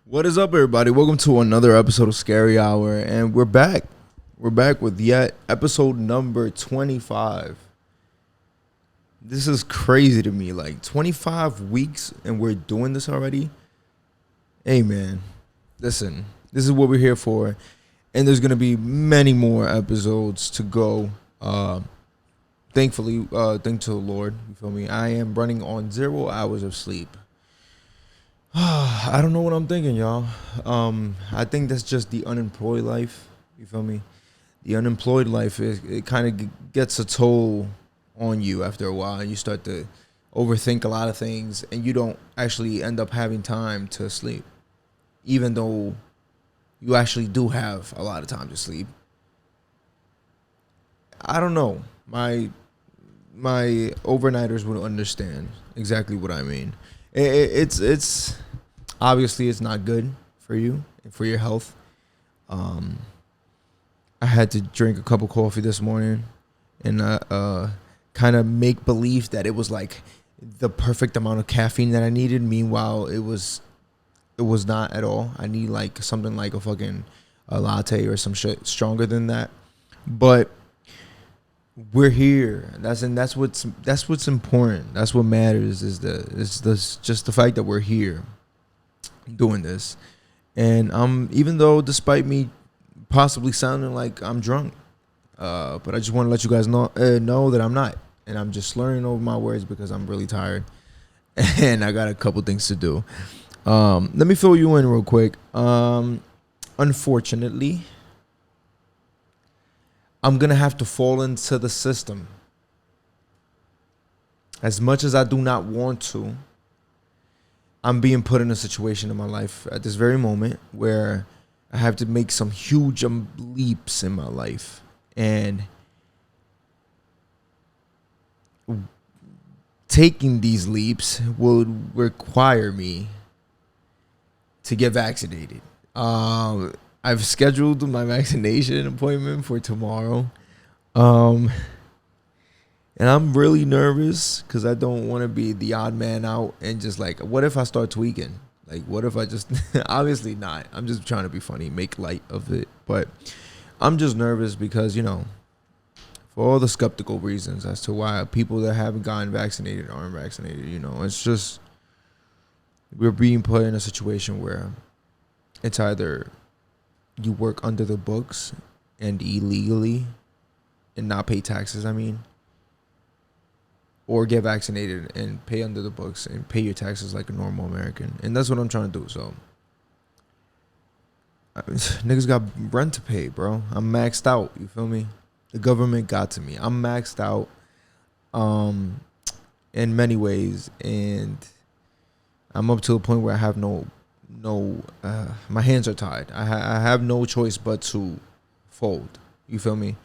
What is up, everybody? Welcome to another episode of Scary Hour, and we're back. We're back with yet episode number 25. This is crazy to me. Like 25 weeks, and we're doing this already. Hey, man, listen. This is what we're here for, and there's gonna be many more episodes to go. Thankfully, thank to the Lord. You feel me? I am running on 0 hours of sleep. I don't know what I'm thinking, y'all. I think that's just the unemployed life. You feel me? The unemployed life it kind of gets a toll on you after a while, and you start to overthink a lot of things, and you don't actually end up having time to sleep, even though you actually do have a lot of time to sleep. I don't know. My overnighters would understand exactly what I mean. It's obviously it's not good for you and for your health. I had to drink a cup of coffee this morning and kind of make believe that it was like the perfect amount of caffeine that I needed. Meanwhile, it was not at all. I need like something like a latte or some shit stronger than that. But we're here. That's what's important. That's what matters. Is just the fact that we're here doing this. And even though despite me possibly sounding like I'm drunk, but I just want to let you guys know that I'm not, and I'm just slurring over my words because I'm really tired, and I got a couple things to do. Let me fill you in real quick. Unfortunately, I'm going to have to fall into the system. As much as I do not want to, I'm being put in a situation in my life at this very moment where I have to make some huge leaps in my life. And taking these leaps would require me to get vaccinated. I've scheduled my vaccination appointment for tomorrow. And I'm really nervous because I don't want to be the odd man out and just like, what if I start tweaking? Like, what if I just, obviously not. I'm just trying to be funny, make light of it. But I'm just nervous because, for all the skeptical reasons as to why people that haven't gotten vaccinated aren't vaccinated, it's just, we're being put in a situation where it's either you work under the books and illegally and not pay taxes, or get vaccinated and pay under the books and pay your taxes like a normal American. And that's what I'm trying to do. So niggas got rent to pay, bro. I'm maxed out. You feel me? The government got to me. I'm maxed out in many ways, and I'm up to a point where I have my hands are tied. I have no choice but to fold. You feel me?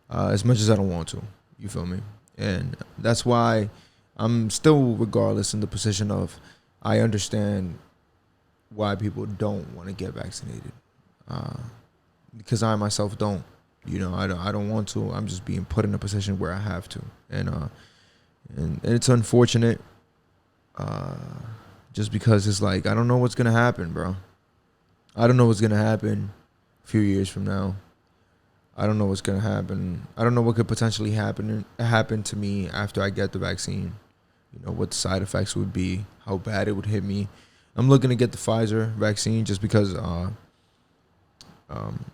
As much as I don't want to. You feel me? And that's why I'm still, regardless, in the position of I understand why people don't want to get vaccinated. Because I myself don't. I don't want to. I'm just being put in a position where I have to. And it's unfortunate. Just because it's like, I don't know what's going to happen, bro. I don't know what's going to happen a few years from now. I don't know what's going to happen. I don't know what could potentially happen to me after I get the vaccine. What the side effects would be, how bad it would hit me. I'm looking to get the Pfizer vaccine just because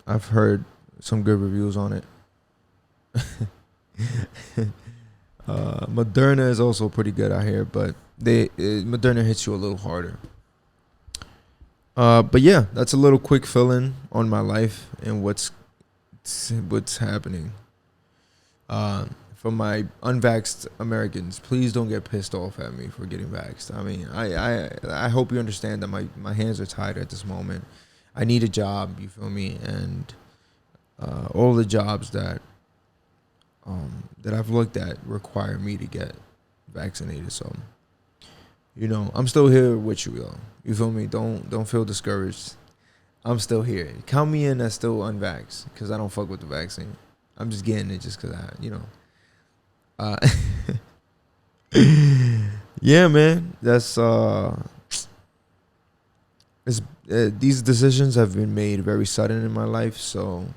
I've heard some good reviews on it. Moderna is also pretty good out here, but Moderna hits you a little harder. But yeah, that's a little quick fill-in on my life and what's happening. For my unvaxxed Americans, please don't get pissed off at me for getting vaxxed. I hope you understand that my hands are tied at this moment. I need a job, you feel me? And all the jobs that I've looked at require me to get vaccinated. So, I'm still here with you, though. You feel me? Don't feel discouraged. I'm still here. Count me in as still unvaxxed because I don't fuck with the vaccine. I'm just getting it just because yeah, man. That's these decisions have been made very sudden in my life, so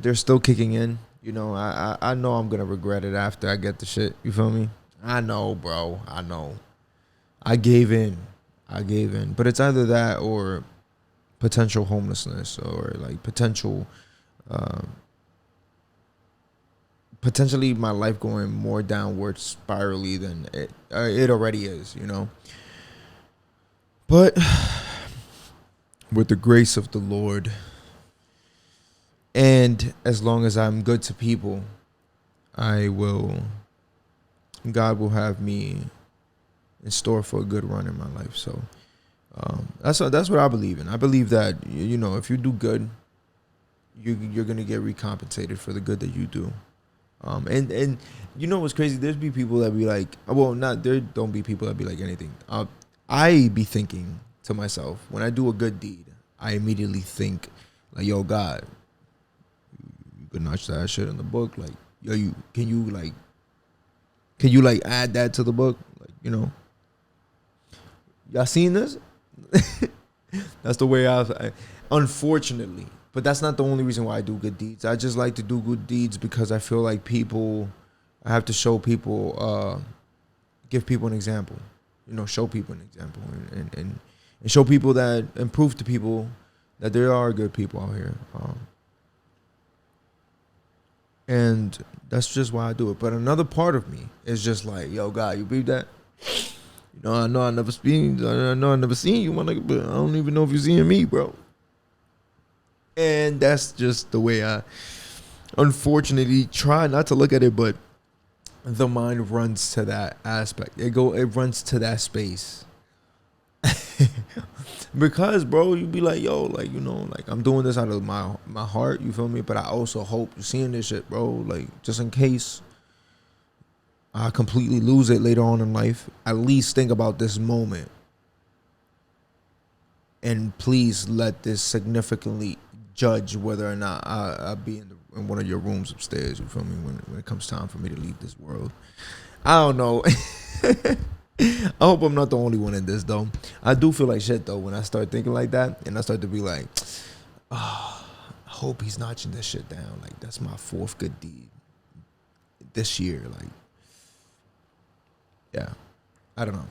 they're still kicking in. You know, I know I'm gonna regret it after I get the shit. You feel me? I know, bro. I know. I gave in. But it's either that or potential homelessness or like potentially my life going more downward spirally than it already is, you know. But with the grace of the Lord, and as long as I'm good to people, God will have me in store for a good run in my life. So that's what I believe in. I believe that, you know, if you do good, you're gonna get recompensated for the good that you do. And you know what's crazy? There's be people that be like, well, not there. Don't be people that be like anything. I be thinking to myself when I do a good deed, I immediately think like, yo, God, you could notch that shit in the book. Like, yo, can you add that to the book? Like, you know, y'all seen this? That's the way unfortunately. But that's not the only reason why I do good deeds. I just like to do good deeds because I feel like I have to show people, give people an example. You know, show people an example and show people that, and prove to people that there are good people out here. And that's just why I do it. But another part of me is just like, yo, God, you believe that? You know, I know I never seen you, my nigga, but I don't even know if you're seeing me, bro. And that's just the way I unfortunately try not to look at it, but the mind runs to that aspect. It runs to that space. Because, bro, you be like, yo, like, you know, like I'm doing this out of my heart, you feel me? But I also hope you're seeing this shit, bro, like just in case I completely lose it later on in life, at least think about this moment. And please let this significantly judge whether or not I'll be in one of your rooms upstairs, you feel me, when it comes time for me to leave this world. I don't know. I hope I'm not the only one in this, though. I do feel like shit, though, when I start thinking like that, and I start to be like, oh, I hope he's notching this shit down. Like, that's my fourth good deed this year. Like, yeah, I don't know.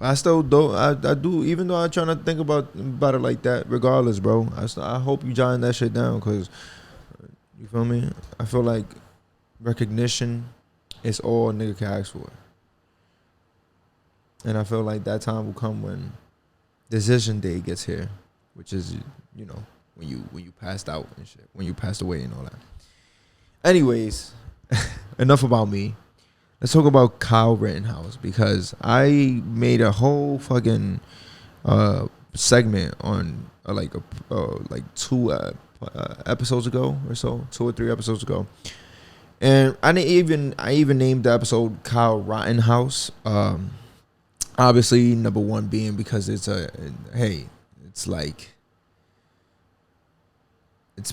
I still don't. I do, even though I try not to think about it like that. Regardless, bro, I hope you jotting that shit down, because you feel me. I feel like recognition is all a nigga can ask for, and I feel like that time will come when decision day gets here, which is, you know, when you passed out and shit, when you passed away and all that. Anyways, enough about me. Let's talk about Kyle Rittenhouse, because I made a whole fucking segment on like 2 episodes ago or so, 2 or 3 episodes ago, and I even named the episode Kyle Rittenhouse. Obviously, number one being because it's a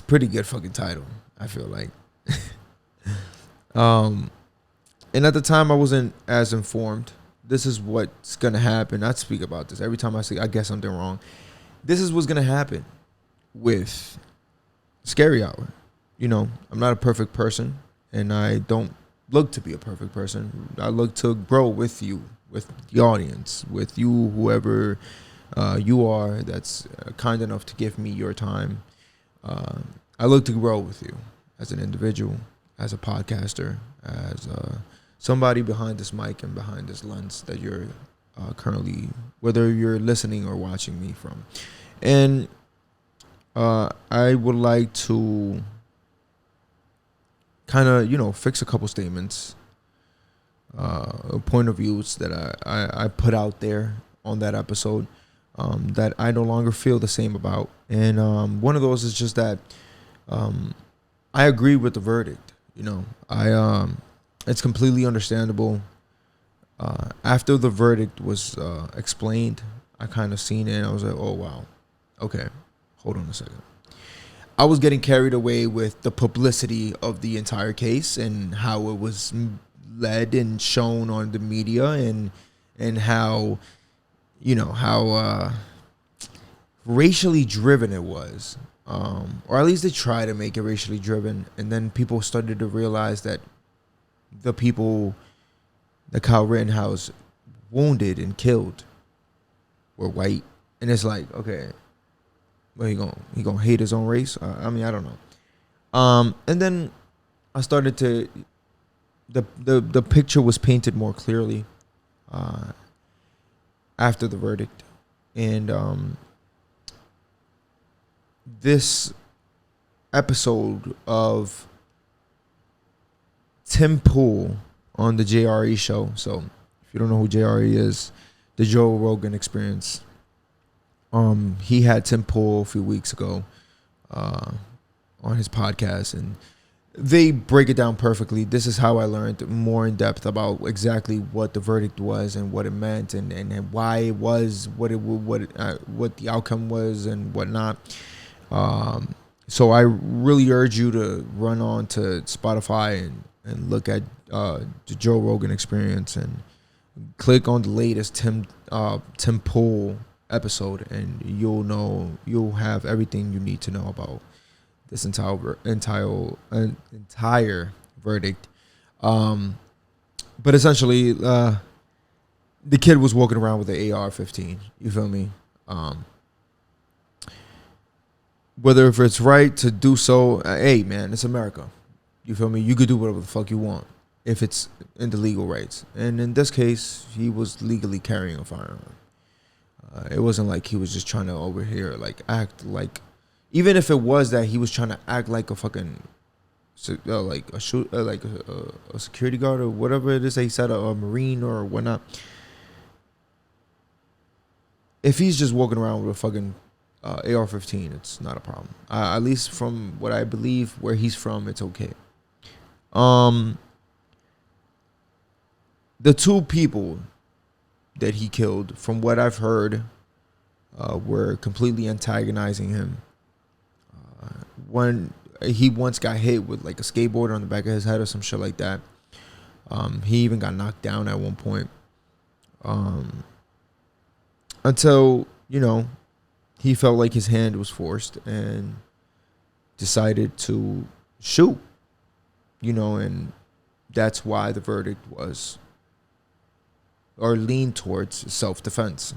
pretty good fucking title, I feel like. And at the time, I wasn't as informed. This is what's going to happen. I speak about this every time I guess something wrong. This is what's going to happen with Scary Hour. You know, I'm not a perfect person, and I don't look to be a perfect person. I look to grow with you, with the audience, with you, whoever you are that's kind enough to give me your time. I look to grow with you as an individual, as a podcaster, as somebody behind this mic and behind this lens that you're currently, whether you're listening or watching me from. And I would like to kind of, you know, fix a couple statements, point of views that I put out there on that episode that I no longer feel the same about. And one of those is just that I agree with the verdict. You know, it's completely understandable. After the verdict was explained, I kind of seen it and I was like, oh, wow. Okay, hold on a second. I was getting carried away with the publicity of the entire case and how it was led and shown on the media, and how, you know, how racially driven it was. Or at least they try to make it racially driven. And then people started to realize that the people that Kyle Rittenhouse wounded and killed were white. And it's like, okay, well, he gonna hate his own race? I mean, I don't know. And then I started to, the picture was painted more clearly after the verdict. And this episode of Tim Pool on the JRE show. So if you don't know who JRE is, the Joe Rogan Experience. He had Tim Pool a few weeks ago on his podcast, and they break it down perfectly. This is how I learned more in depth about exactly what the verdict was and what it meant, and why it was what the outcome was and whatnot. So I really urge you to run on to Spotify and look at the Joe Rogan Experience and click on the latest Tim Pool episode, and you'll have everything you need to know about this entire verdict. But essentially, the kid was walking around with an AR-15. You feel me? Whether if it's right to do so, hey man, it's America. You feel me? You could do whatever the fuck you want if it's in the legal rights. And in this case, he was legally carrying a firearm. It wasn't like he was just trying to over here like act like, even if it was that he was trying to act like a fucking like a security guard or whatever it is they said, a Marine or whatnot. If he's just walking around with a fucking AR-15, it's not a problem. At least from what I believe, where he's from, it's okay. The two people that he killed, from what I've heard, were completely antagonizing him. He once got hit with like a skateboard on the back of his head or some shit like that. He even got knocked down at one point. Until, he felt like his hand was forced and decided to shoot, and that's why the verdict was, or leaned towards, self-defense.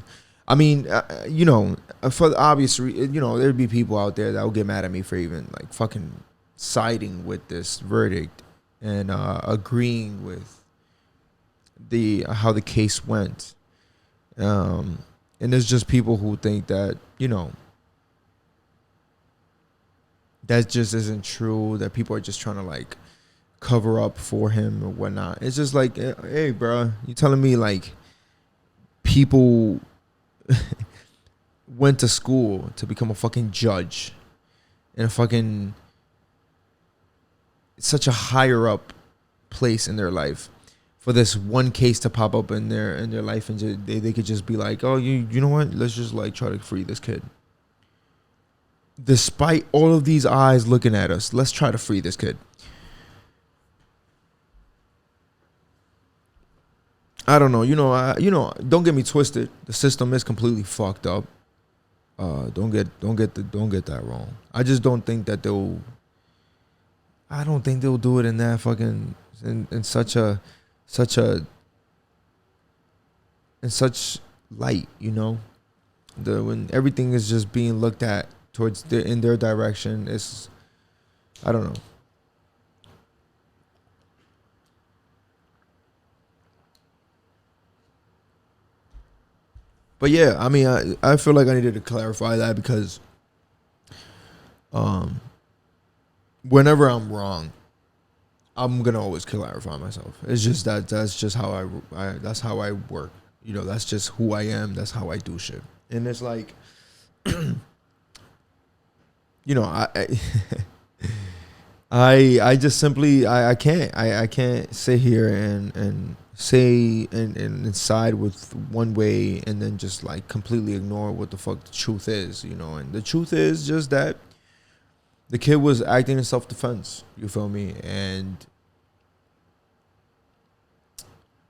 I mean, for the obvious reason, there'd be people out there that will get mad at me for even like fucking siding with this verdict and agreeing with how the case went. And there's just people who think that, that just isn't true, that people are just trying to like cover up for him or whatnot. It's just like, hey, bro, you telling me like people went to school to become a fucking judge in a fucking such a higher up place in their life for this one case to pop up in their life, and they could just be like, oh, you know what, let's just like try to free this kid. Despite all of these eyes looking at us, let's try to free this kid. I don't know. Don't get me twisted. The system is completely fucked up. Don't get that wrong. I just don't think that they'll do it in that fucking in such light, when everything is just being looked at in their direction. It's, I don't know. But yeah, I mean, I feel like I needed to clarify that because whenever I'm wrong, I'm gonna always clarify myself. It's just that's just how that's how I work. That's just who I am. That's how I do shit. And it's like, I just simply I can't sit here and say and side with one way and then just like completely ignore what the fuck the truth is, and the truth is just that the kid was acting in self-defense, you feel me? And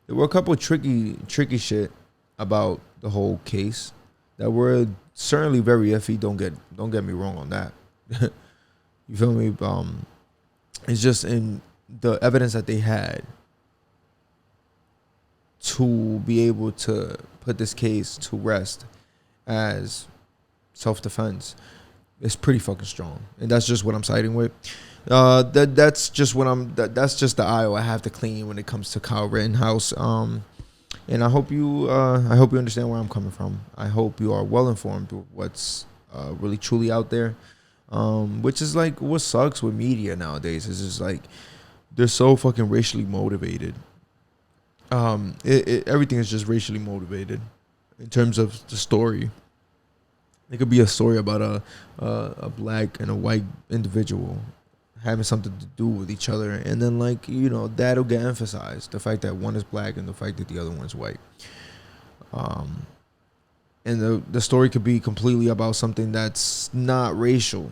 there were a couple of tricky shit about the whole case that were certainly very iffy. Don't get me wrong on that. You feel me? It's just in the evidence that they had to be able to put this case to rest as self-defense is pretty fucking strong, and that's just what I'm siding with. That's just that's just the aisle I have to clean when it comes to Kyle Rittenhouse. And I hope you understand where I'm coming from. I hope you are well informed with what's really truly out there, which is like what sucks with media nowadays. Is just like they're so fucking racially motivated. Everything is just racially motivated in terms of the story. It could be a story about a black and a white individual having something to do with each other, and then that'll get emphasized, the fact that one is black and the fact that the other one's white. And the story could be completely about something that's not racial,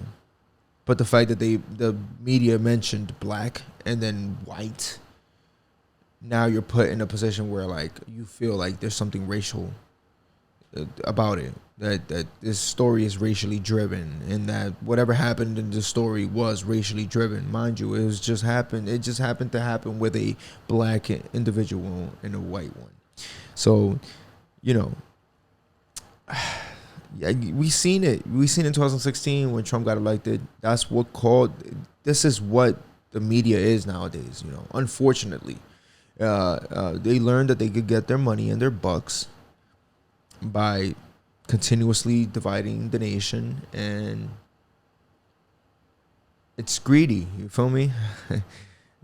but the fact that the media mentioned black and then white, now you're put in a position where you feel like there's something racial about it, that this story is racially driven, and that whatever happened in the story was racially driven. Mind you, it just happened to happen with a black individual and a white one. So, we seen it in 2016 when Trump got elected. This is what the media is nowadays. Unfortunately, they learned that they could get their money and their bucks by continuously dividing the nation, and it's greedy. You feel me?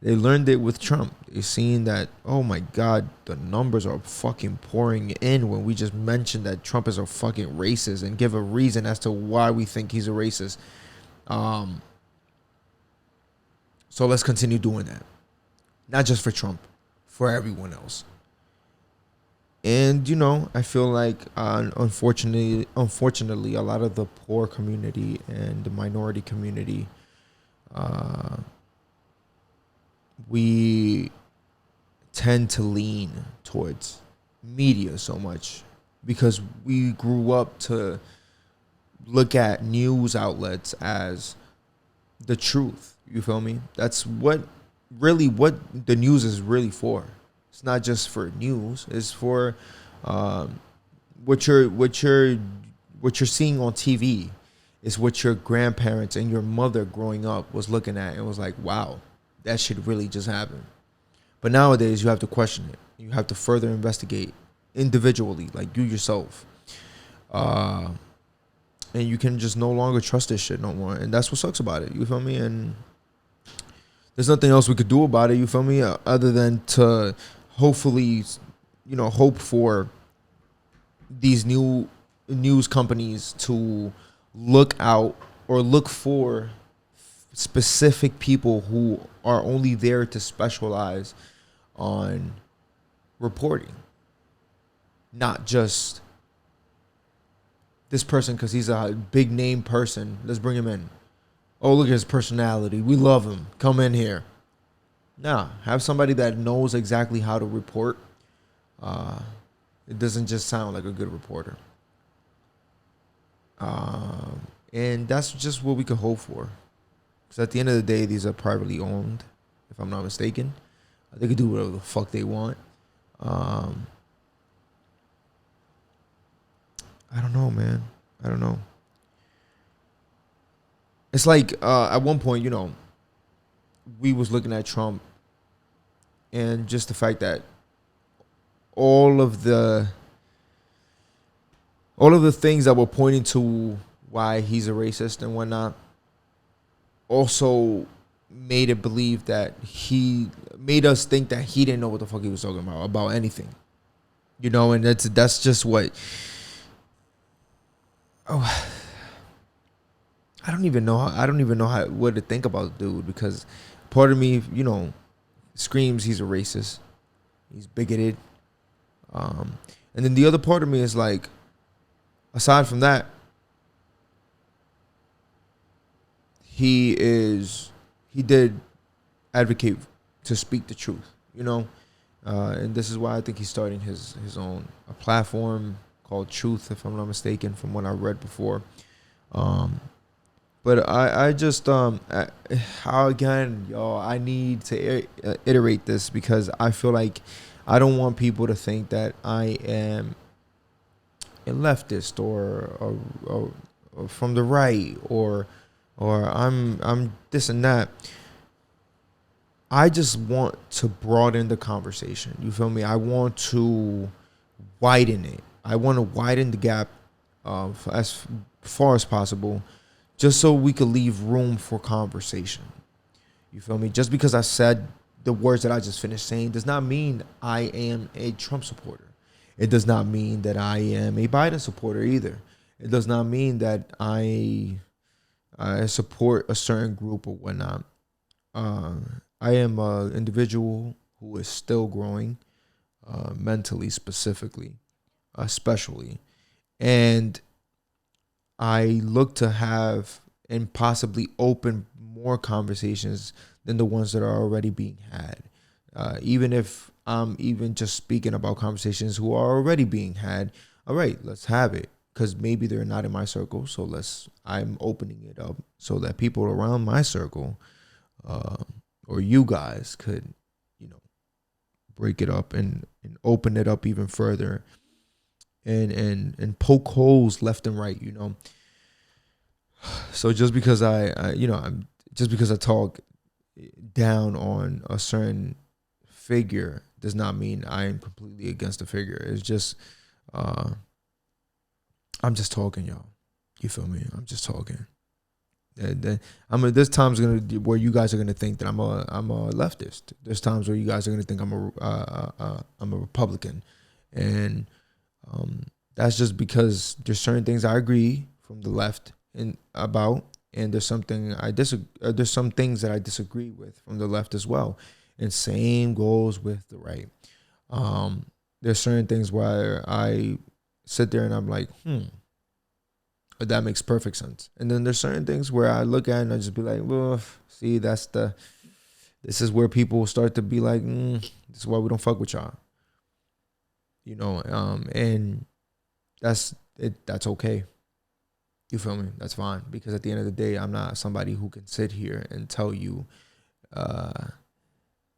They learned it with Trump. They seen that, oh my God, the numbers are fucking pouring in when we just mentioned that Trump is a fucking racist and give a reason as to why we think he's a racist. So let's continue doing that. Not just for Trump, for everyone else. And, I feel like, unfortunately, a lot of the poor community and the minority community, we tend to lean towards media so much because we grew up to look at news outlets as the truth. You feel me? That's what the news is really for. It's not just for news. It's for what you're seeing on TV is what your grandparents and your mother growing up was looking at and was like, wow, that shit really just happened. But nowadays you have to question it. You have to further investigate individually, like you yourself. And you can just no longer trust this shit no more. And that's what sucks about it. You feel me? And there's nothing else we could do about it. You feel me? Other than to hopefully, hope for these new news companies to look out or look for specific people who are only there to specialize on reporting, not just this person because he's a big name person. Let's bring him in. Oh, look at his personality. We love him. Come in here. Nah, have somebody that knows exactly how to report. It doesn't just sound like a good reporter. And that's just what we could hope for. Because at the end of the day, these are privately owned, if I'm not mistaken. They could do whatever the fuck they want. I don't know, man. I don't know. It's like at one point, we was looking at Trump and just the fact that all of the things that were pointing to why he's a racist and whatnot also made it believe that he made us think that he didn't know what the fuck he was talking about anything. And that's just what I don't even know what to think about the dude, because part of me, screams he's a racist. He's bigoted. And then the other part of me is like, aside from that, he did advocate to speak the truth, and this is why I think he's starting his own a platform called Truth, if I'm not mistaken, from what I read before. But I just how again, y'all, I need to iterate this because I feel like I don't want people to think that I am a leftist or from the right or I'm this and that. I just want to broaden the conversation. You feel me? I want to widen it. I want to widen the gap as far as possible, just so we could leave room for conversation. You feel me? Just because I said the words that I just finished saying does not mean I am a Trump supporter. It does not mean that I am a Biden supporter either. It does not mean that I support a certain group or whatnot. I am an individual who is still growing, mentally, specifically, especially, and I look to have and possibly open more conversations than the ones that are already being had. Even if I'm even just speaking about conversations who are already being had, all right, let's have it. Because maybe they're not in my circle, so I'm opening it up so that people around my circle, or you guys could, break it up and open it up even further, and poke holes left and right. So just because I'm just because I talk down on a certain figure does not mean I am completely against the figure. It's just I'm just talking, y'all. You feel me? I'm just talking. This time's where you guys are gonna think that I'm a leftist. There's times where you guys are gonna think I'm a Republican, and that's just because there's certain things I agree from the left about, and there's some things that I disagree with from the left as well, and same goes with the right. There's certain things where I sit there and I'm like, that makes perfect sense. And then there's certain things where I look at and I just be like, well, see, this is where people start to be like, this is why we don't fuck with y'all. And that's it. That's okay. You feel me? That's fine. Because at the end of the day, I'm not somebody who can sit here and tell you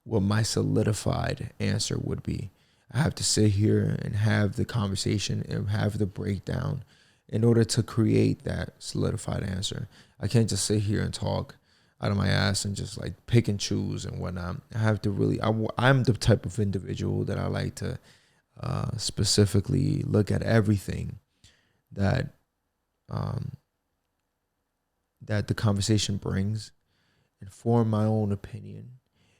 what my solidified answer would be. I have to sit here and have the conversation and have the breakdown in order to create that solidified answer. I can't just sit here and talk out of my ass and just like pick and choose and whatnot. I have to really, I'm the type of individual that I like to specifically look at everything that that the conversation brings and form my own opinion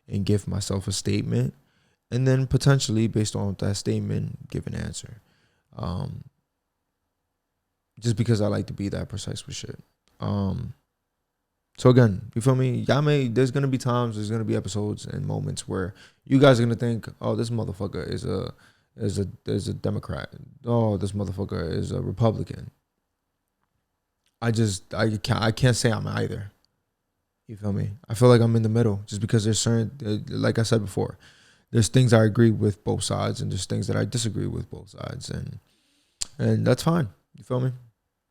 and give myself a statement, and then potentially based on that statement give an answer. Just because I like to be that precise with shit. So again, you feel me? There's gonna be times, there's gonna be episodes and moments where you guys are gonna think, oh, this motherfucker is a Democrat. Oh, this motherfucker is a Republican. I can't say I'm either. You feel me? I feel like I'm in the middle, just because there's certain, like I said before, there's things I agree with both sides, and there's things that I disagree with both sides, and that's fine. You feel me?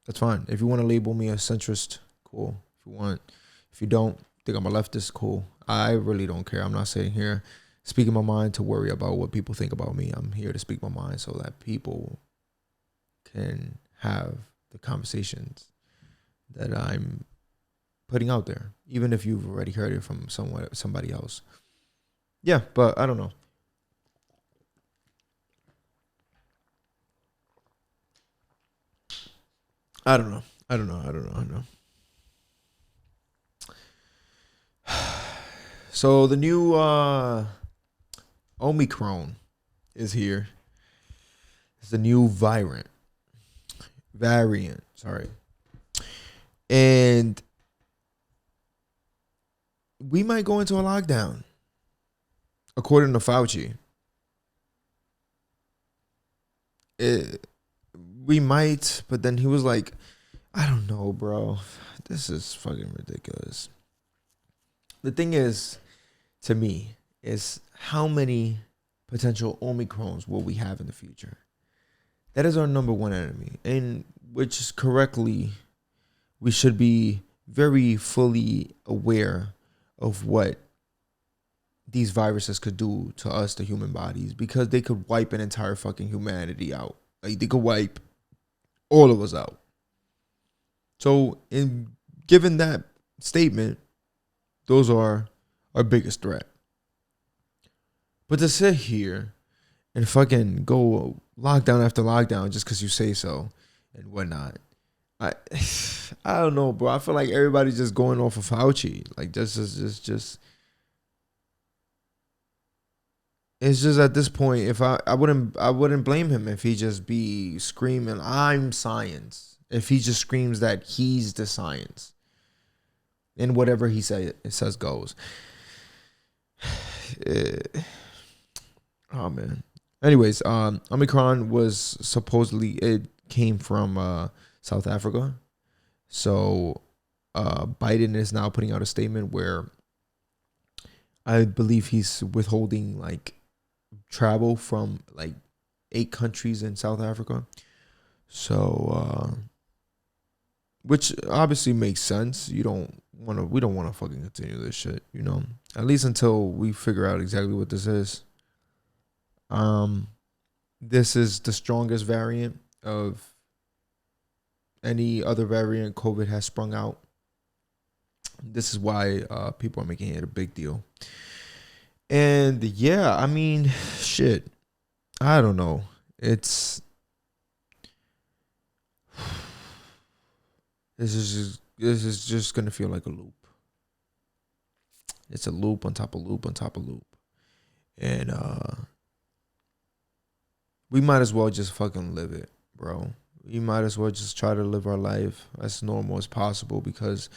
That's fine. If you want to label me a centrist, cool. If you don't think I'm a leftist, cool. I really don't care. I'm not sitting here speaking my mind to worry about what people think about me. I'm here to speak my mind so that people can have the conversations that I'm putting out there, even if you've already heard it from somebody else. Yeah, but I don't know. I don't know. So the new Omicron is here. It's the new variant. Sorry. And we might go into a lockdown, according to Fauci. We might, but then he was like, I don't know, bro. This is fucking ridiculous. The thing is, to me, is how many potential Omicrons will we have in the future? That is our number one enemy. And which is correctly, we should be very fully aware of what these viruses could do to us, the human bodies, because they could wipe an entire fucking humanity out. Like, they could wipe all of us out. So, in given that statement, those are our biggest threat. But to sit here and fucking go lockdown after lockdown just because you say so and whatnot, I I don't know, bro. I feel like everybody's just going off of Fauci. Like, this is just it's just at this point, if I wouldn't blame him if he just be screaming, "I'm science." If he just screams that he's the science, and whatever he says goes. Oh man. Anyways, Omicron was supposedly, it came from South Africa. So Biden is now putting out a statement where I believe he's withholding like travel from like 8 countries in South Africa. So which obviously makes sense. We don't want to fucking continue this shit, At least until we figure out exactly what this is. This is the strongest variant of any other variant COVID has sprung out. This is why people are making it a big deal. And yeah, I mean, shit. I don't know. This is just gonna feel like a loop. It's a loop on top of loop on top of loop. And we might as well just fucking live it, bro. We might as well just try to live our life as normal as possible, because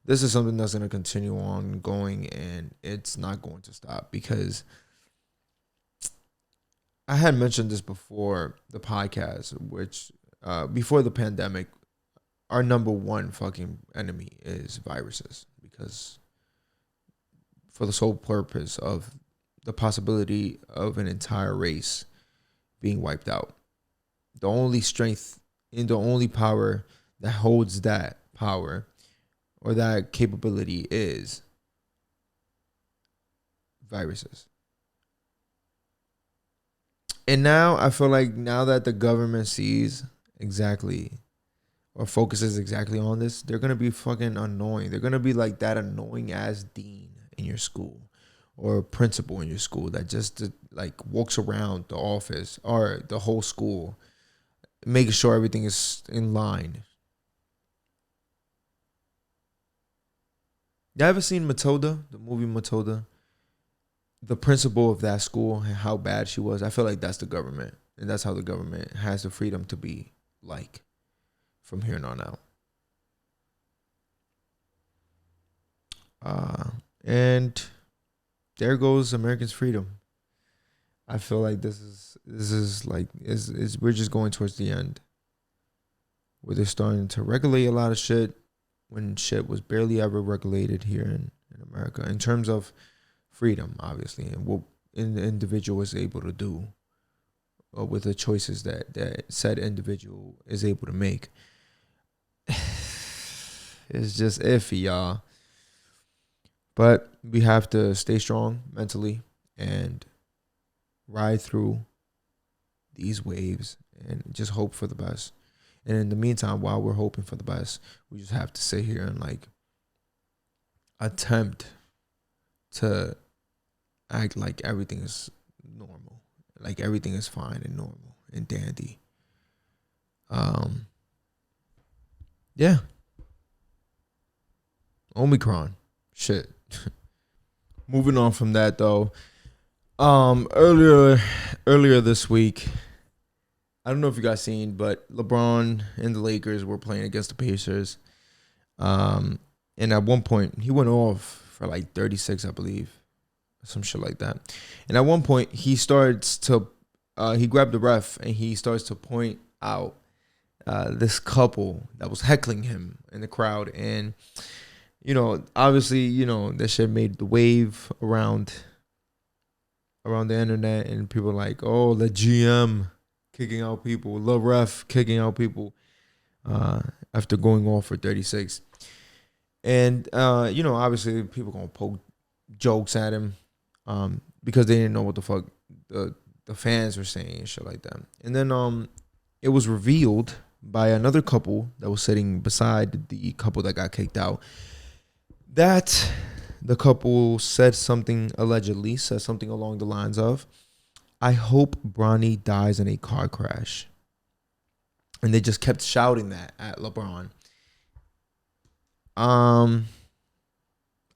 this is something that's going to continue on going, and it's not going to stop. Because I had mentioned this before the podcast, which before the pandemic, our number one fucking enemy is viruses, because for the sole purpose of the possibility of an entire race being wiped out. The only strength and the only power that holds that power or that capability is viruses. And now I feel like, now that the government sees exactly or focuses exactly on this, they're going to be fucking annoying. They're going to be like that annoying ass dean in your school or principal in your school that just like walks around the office or the whole school making sure everything is in line. You ever seen Matilda, the movie Matilda? The principal of that school and how bad she was. I feel like that's the government, and that's how the government has the freedom to be like from here on out. And there goes Americans' freedom. I feel like this is like we're just going towards the end, where they're starting to regulate a lot of shit when shit was barely ever regulated here in America, in terms of freedom, obviously, and what an individual is able to do with the choices that said individual is able to make. It's just iffy, y'all. But we have to stay strong mentally and ride through these waves and just hope for the best. And in the meantime, while we're hoping for the best, we just have to sit here and like attempt to act like everything is normal, like everything is fine and normal and dandy. Yeah. Omicron. Shit. Moving on from that though. Earlier this week, I don't know if you guys seen, but LeBron and the Lakers were playing against the Pacers. And at one point, he went off for like 36, I believe. Some shit like that. And at one point, he starts to, he grabbed the ref and he starts to point out this couple that was heckling him in the crowd. And, obviously, that shit made the wave around the internet. And people were like, oh, the GM kicking out people, the ref kicking out people after going off for 36. And, obviously people going to poke jokes at him because they didn't know what the fuck the fans were saying and shit like that. And then it was revealed by another couple that was sitting beside the couple that got kicked out that the couple allegedly said something along the lines of, I hope Bronny dies in a car crash. And they just kept shouting that at LeBron. I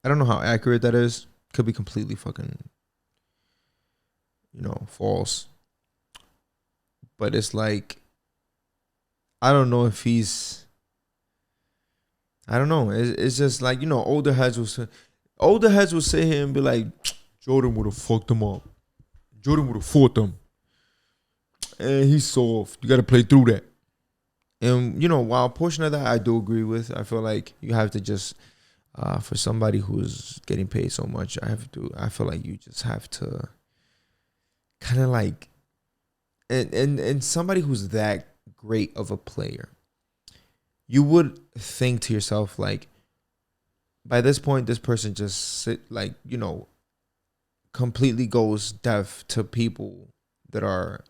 don't know how accurate that is. Could be completely fucking, false. But it's like, I don't know if he's, I don't know. It's just like, older heads will sit here and be like, Jordan would have fucked him up. Jordan would have fought them. And he's soft. You got to play through that. And, while a portion of that I do agree with, I feel like you have to just, for somebody who's getting paid so much, I feel like you just have to kind of like, and somebody who's that great of a player, you would think to yourself, like, by this point, this person just completely goes deaf to people that are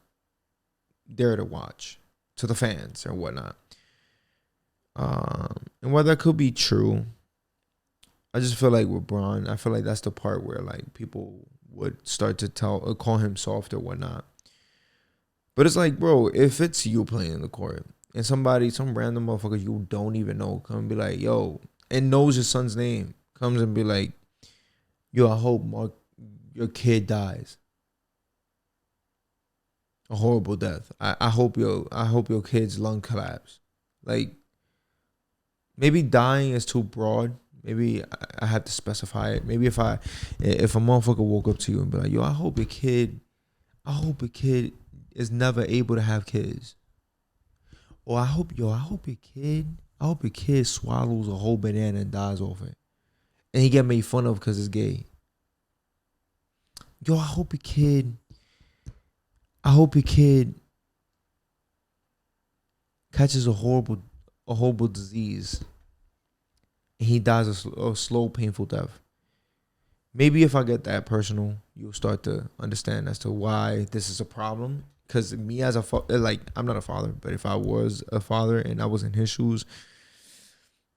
there to watch, to the fans or whatnot. And while that could be true, I just feel like with Bron, I feel like that's the part where like people would start to call him soft or whatnot. But it's like, bro, if it's you playing in the court and some random motherfucker you don't even know come and be like, yo, and knows your son's name, comes and be like, yo, I hope your kid dies a horrible death. I hope your kid's lung collapse. Like, maybe dying is too broad. Maybe I have to specify it. Maybe if a motherfucker woke up to you and be like, yo, I hope your kid is never able to have kids. Or I hope your kid swallows a whole banana and dies off it. And he get made fun of because it's gay. Yo, I hope your kid catches a horrible disease and he dies a slow, painful death. Maybe if I get that personal, you'll start to understand as to why this is a problem. Because me as I'm not a father, but if I was a father and I was in his shoes,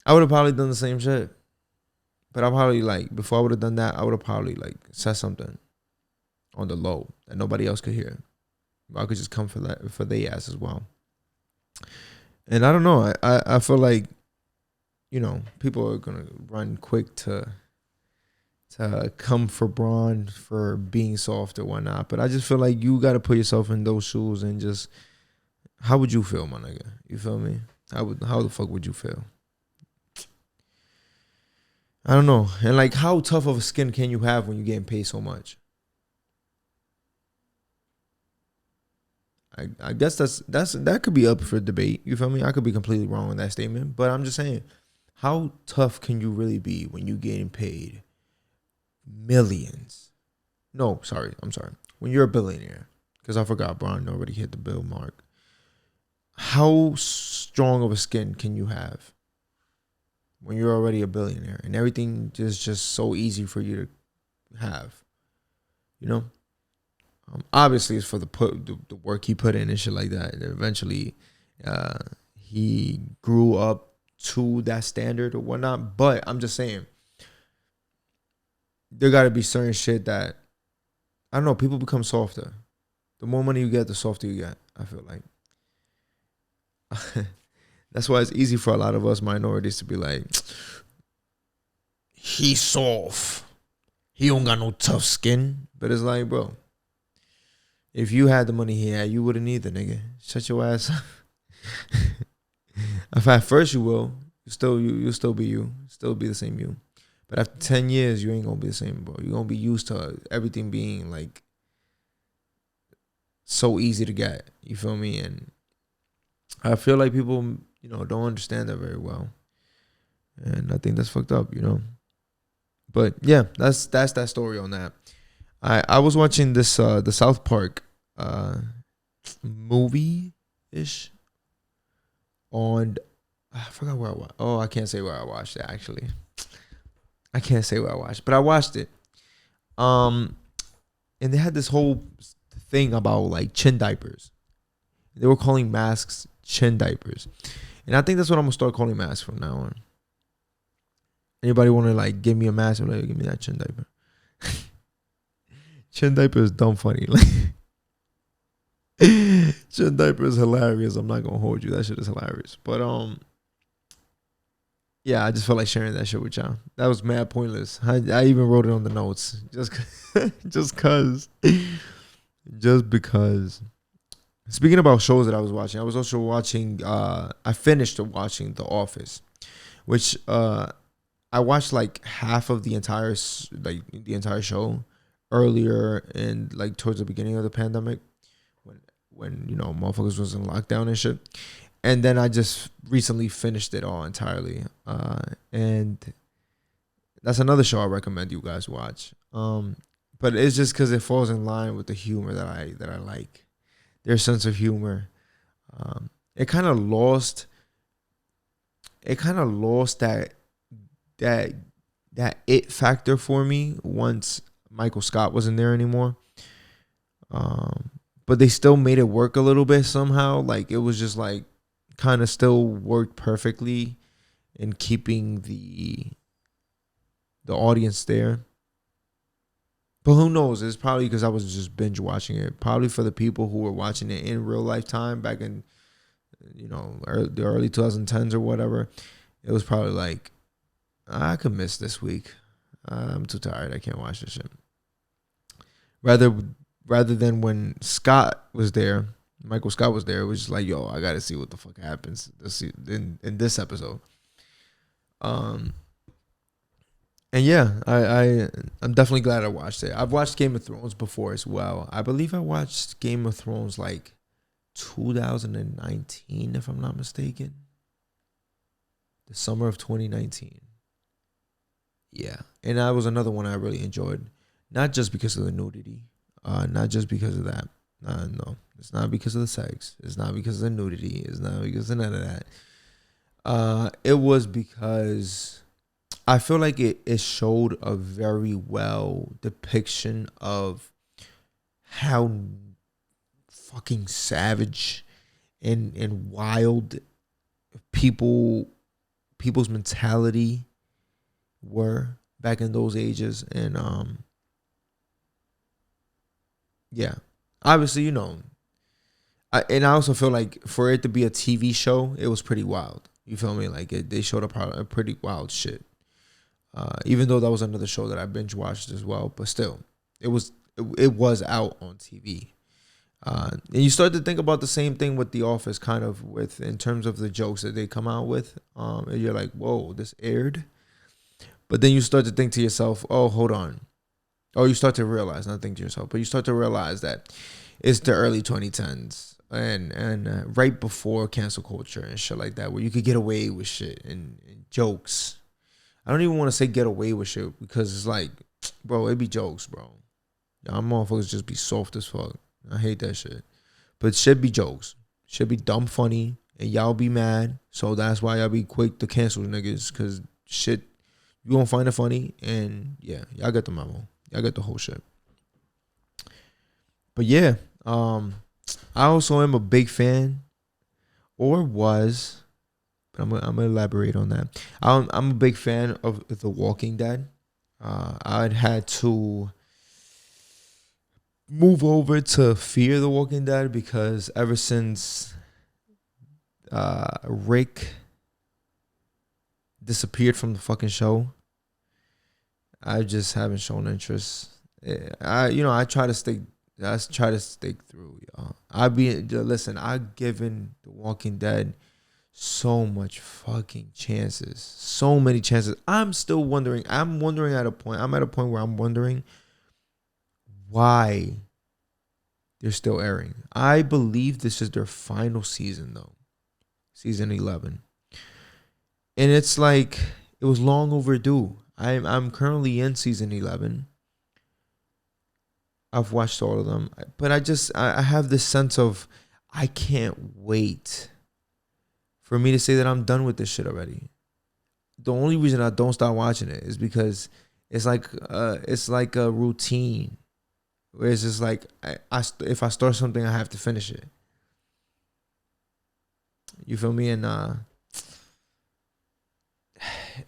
I would have probably done the same shit. But I probably before I would have done that, I would have probably said something on the low that nobody else could hear. I could just come for their ass as well. And I don't know. I feel like, people are gonna run quick to come for Braun for being soft or whatnot. But I just feel like you got to put yourself in those shoes and just, how would you feel, my nigga? You feel me? How the fuck would you feel? I don't know. And how tough of a skin can you have when you're getting paid so much? I guess that could be up for debate. You feel me? I could be completely wrong with that statement, but I'm just saying, how tough can you really be when you getting paid millions? No, sorry, I'm sorry. When you're a billionaire, because I forgot Braun already hit the bill mark. How strong of a skin can you have when you're already a billionaire and everything is just so easy for you to have? Obviously, it's for the work he put in and shit like that. And eventually, he grew up to that standard or whatnot. But I'm just saying, there got to be certain shit that, I don't know, people become softer. The more money you get, the softer you get, I feel like. That's why it's easy for a lot of us minorities to be like, he's soft. He don't got no tough skin. But it's like, bro, if you had the money he had, you wouldn't either, nigga. Shut your ass up. If at first you will, you'll still be you. Still be the same you. But after 10 years, you ain't going to be the same, bro. You're going to be used to everything being, so easy to get. You feel me? And I feel like people, don't understand that very well. And I think that's fucked up, But, yeah, that's that story on that. I was watching this, the South Park movie ish on. I forgot where I watched. Oh, I can't say where I watched it. Actually, I can't say where I watched, but I watched it. And they had this whole thing about like chin diapers. They were calling masks chin diapers, and I think that's what I'm gonna start calling masks from now on. Anybody want to like give me a mask? I'm like, give me that chin diaper. Chin diaper is dumb funny. Like, chin diaper is hilarious. I'm not gonna hold you. That shit is hilarious. But yeah, I just felt like sharing that shit with y'all. That was mad pointless. I even wrote it on the notes just because. Speaking about shows that I was watching, I was also watching. I finished watching The Office, which I watched like half of the entire show earlier and like towards the beginning of the pandemic, when you know motherfuckers was in lockdown and shit. And then I just recently finished it all entirely. And that's another show I recommend you guys watch. But it's just because it falls in line with the humor that I like. Their sense of humor. It kind of lost that it factor for me once Michael Scott wasn't there anymore. But they still made it work a little bit somehow. Like it was just like kind of still worked perfectly in keeping the audience there. But who knows? It's probably because I was just binge watching it. Probably for the people who were watching it in real life time back in, you know, the early 2010s or whatever. It was probably like, I could miss this week. I'm too tired. I can't watch this shit. Rather than when Scott was there, Michael Scott was there, it was just like, yo, I got to see what the fuck happens in this episode. And yeah, I'm definitely glad I watched it. I've watched Game of Thrones before as well. I believe I watched Game of Thrones like 2019, if I'm not mistaken. The summer of 2019. Yeah. And that was another one I really enjoyed. Not just because of the nudity. Not just because of that. No. It's not because of the sex. It's not because of the nudity. It's not because of none of that. It was because I feel like it showed a very well depiction of how fucking savage and wild people's mentality were back in those ages. And yeah, obviously, you know, I also feel like for it to be a TV show, it was pretty wild. You feel me? Like they showed a pretty wild shit. Even though that was another show that I binge watched as well, but still, it was out on TV. And you start to think about the same thing with The Office, kind of with in terms of the jokes that they come out with. And you're like, whoa, this aired. But then you start to think to yourself, oh, hold on. Oh, you start to realize, not think to yourself, but you start to realize that it's the early 2010s and right before cancel culture and shit like that, where you could get away with shit and jokes. I don't even want to say get away with shit because it's like, bro, it be jokes, bro. Y'all motherfuckers just be soft as fuck. I hate that shit. But shit be jokes. Shit be dumb funny. And y'all be mad. So that's why y'all be quick to cancel niggas. Because shit, you gonna find it funny. And yeah, y'all get the memo. Y'all get the whole shit. But yeah, I also am a big fan. Or was... I'm gonna elaborate on that. I'm a big fan of The Walking Dead. I'd had to move over to Fear the Walking Dead because ever since Rick disappeared from the fucking show, I just haven't shown interest. I try to stick through, y'all. I've given The Walking Dead so much fucking chances. So many chances. I'm still wondering. I'm at a point where I'm wondering why they're still airing. I believe this is their final season though. Season 11. And it's like it was long overdue. I'm currently in season 11. I've watched all of them, but I have this sense of I can't wait for me to say that I'm done with this shit already. The only reason I don't start watching it is because it's like a routine, where it's just like if I start something, I have to finish it. You feel me? And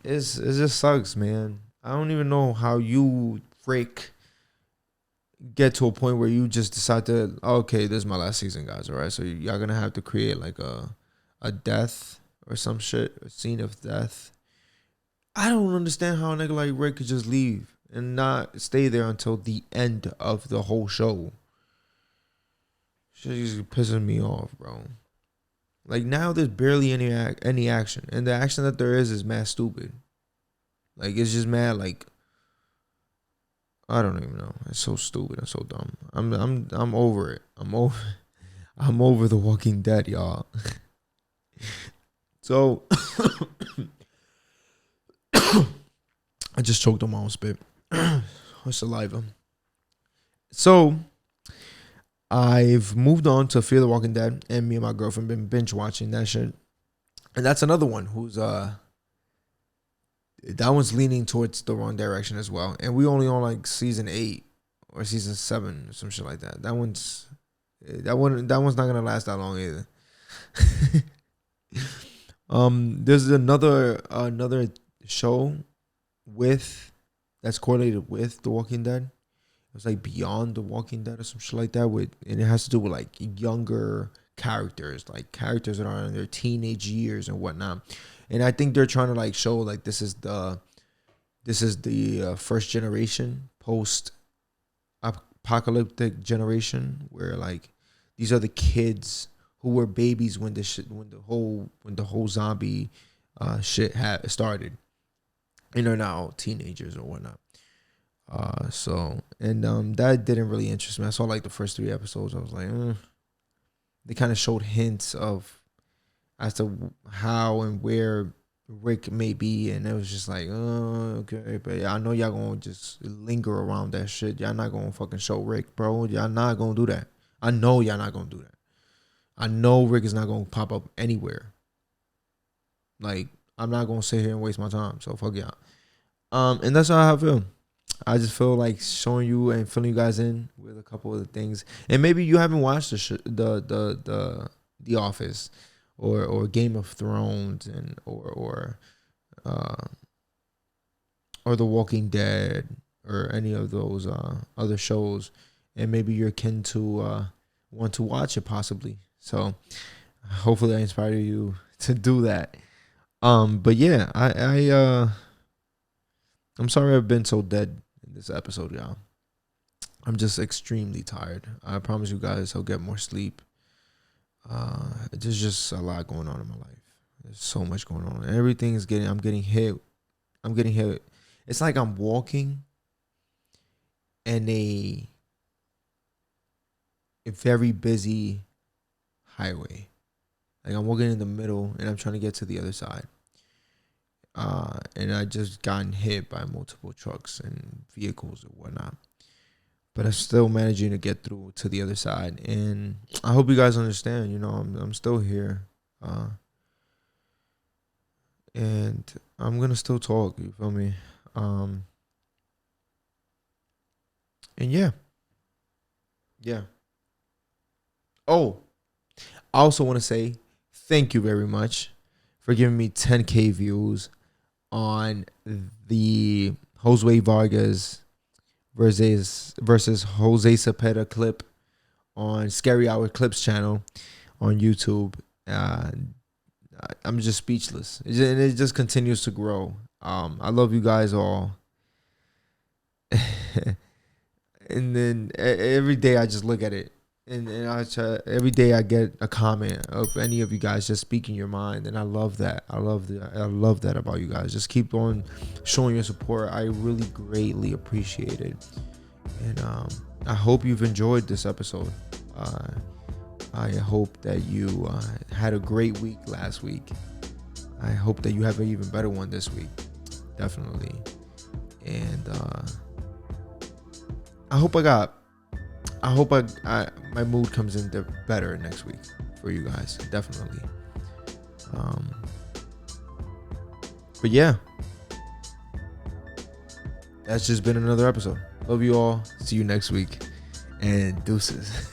it just sucks, man. I don't even know how you get to a point where you just decide to, okay, this is my last season, guys. All right, so y'all gonna have to create like a death or some shit, a scene of death. I don't understand how a nigga like Rick could just leave and not stay there until the end of the whole show. Shit just pissing me off, bro. Like, now there's barely any action, and the action that there is mad stupid. Like, it's just mad, like, I don't even know. It's so stupid and so dumb. I'm over it. I'm over The Walking Dead, y'all. So I just choked on my own spit. Or saliva. So I've moved on to Fear the Walking Dead, and me and my girlfriend been binge watching that shit. And that's another one who's that one's leaning towards the wrong direction as well. And we only on like season 8 or season 7 or some shit like that. That one's not gonna last that long either. There's another show that's correlated with The Walking Dead. It's like Beyond The Walking Dead or some shit like that. And it has to do with like younger characters, like characters that are in their teenage years and whatnot. And I think they're trying to like show like this is the first generation, post apocalyptic generation, where like these are the kids who were babies when the whole zombie shit had started, and they're now teenagers or whatnot. That didn't really interest me. I saw like the first 3 episodes. I was like, They kind of showed hints as to how and where Rick may be, and it was just like, okay, but yeah, I know y'all gonna just linger around that shit. Y'all not gonna fucking show Rick, bro. Y'all not gonna do that. I know y'all not gonna do that. I know Rick is not gonna pop up anywhere. Like, I'm not gonna sit here and waste my time. So fuck y'all. And that's how I feel. I just feel like showing you and filling you guys in with a couple of the things. And maybe you haven't watched the Office or Game of Thrones and or The Walking Dead or any of those other shows, and maybe you're akin to want to watch it possibly. So hopefully I inspire you to do that. But yeah, I'm sorry I've been so dead in this episode, y'all. I'm just extremely tired. I promise you guys I'll get more sleep. There's just a lot going on in my life. There's so much going on. Everything is I'm getting hit. It's like I'm walking in a very busy highway. Like, I'm walking in the middle and I'm trying to get to the other side. And I just gotten hit by multiple trucks and vehicles or whatnot. But I'm still managing to get through to the other side. And I hope you guys understand, you know, I'm still here. And I'm going to still talk, you feel me? And yeah. Yeah. Oh, I also want to say thank you very much for giving me 10K views on the Jose Vargas versus Jose Cepeda clip on Scary Hour Clips channel on YouTube. I'm just speechless. It just continues to grow. I love you guys all. And then every day I just look at it. And I try, every day I get a comment of any of you guys just speaking your mind, and I love that. I love that about you guys. Just keep on showing your support. I really greatly appreciate it, and I hope you've enjoyed this episode. I hope that you had a great week last week. I hope that you have an even better one this week, definitely. And I hope I got I hope my mood comes in better next week for you guys, definitely. But yeah, that's just been another episode. Love you all. See you next week, and deuces.